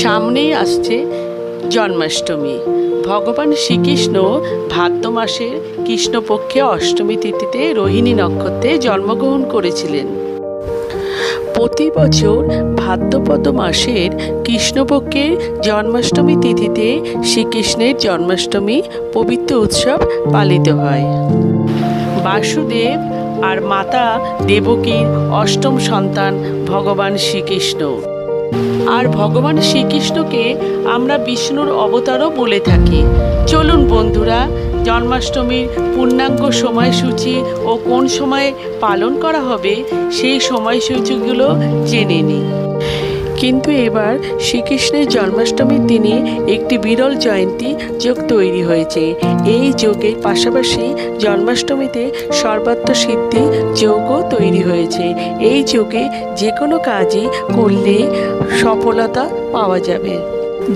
সামনেই আসছে জন্মাষ্টমী। ভগবান শ্রীকৃষ্ণ ভাদ্র মাসের কৃষ্ণপক্ষে অষ্টমী তিথিতে রোহিণী নক্ষত্রে জন্মগ্রহণ করেছিলেন। প্রতি বছর ভাদ্রপদ মাসের কৃষ্ণপক্ষের জন্মাষ্টমী তিথিতে শ্রীকৃষ্ণের জন্মাষ্টমী পবিত্র উৎসব পালিত হয়। বাসুদেব আর মাতা দেবকীর অষ্টম সন্তান ভগবান শ্রীকৃষ্ণ। আর ভগবান শ্রীকৃষ্ণকে আমরা বিষ্ণুর অবতারও বলে থাকি। চলুন বন্ধুরা, জন্মাষ্টমীর পূর্ণাঙ্গ সময়সূচি ও কোন সময়ে পালন করা হবে সেই সময়সূচিগুলো জেনে নিই। কিন্তু এবার শ্রীকৃষ্ণের জন্মাষ্টমীর দিনে একটি বিরল জয়ন্তী যোগ তৈরি হয়েছে। এই যোগের পাশাপাশি জন্মাষ্টমীতে সর্বাত্ম সিদ্ধি যোগও তৈরি হয়েছে। এই যোগে যে কোনো কাজই করলে সফলতা পাওয়া যাবে।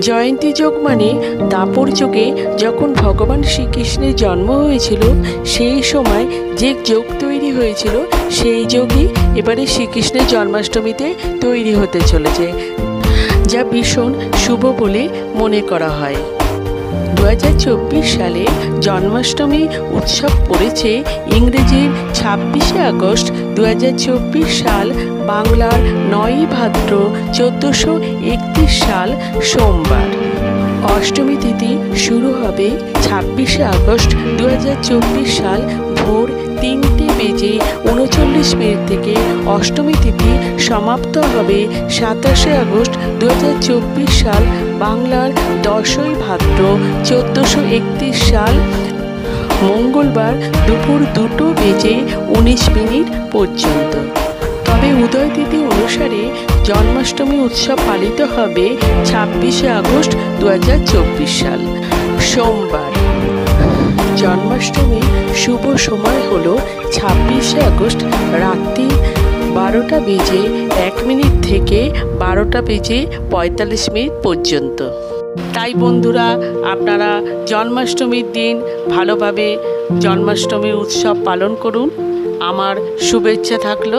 জয়ন্তী যোগ মানে দাপর যুগে যখন ভগবান শ্রীকৃষ্ণের জন্ম হয়েছিল সেই সময় যে যোগ তৈরি হয়েছিল সেই যোগই এবারে শ্রীকৃষ্ণের জন্মাষ্টমীতে তৈরি হতে চলেছে, যা ভীষণ শুভ বলে মনে করা হয়। 2024 সালে জন্মাষ্টমী উৎসব পড়েছে ইংরেজির 26শে আগস্ট 2024 সাল, বাংলার 9ই ভাদ্র 1431 সাল সোমবার। অষ্টমী তিথি শুরু হবে 26শে আগস্ট 2024 সাল ভোর 3:39 থেকে। অষ্টমী তিথি সমাপ্ত হবে 27শে আগস্ট 2024 সাল, বাংলার 10ই ভাদ্র 1431 সাল মঙ্গলবার দুপুর 2:19 পর্যন্ত। তবে উদয় তিথি অনুসারে জন্মাষ্টমী উৎসব পালিত হবে 26শে আগস্ট 2024 সাল সোমবার। জন্মাষ্টমীর শুভ সময় হল 26শে আগস্ট রাত্রি 12:01 থেকে 12:45 পর্যন্ত। তাই বন্ধুরা, আপনারা জন্মাষ্টমীর দিন ভালোভাবে জন্মাষ্টমী উৎসব পালন করুন। আমার শুভেচ্ছা থাকলো।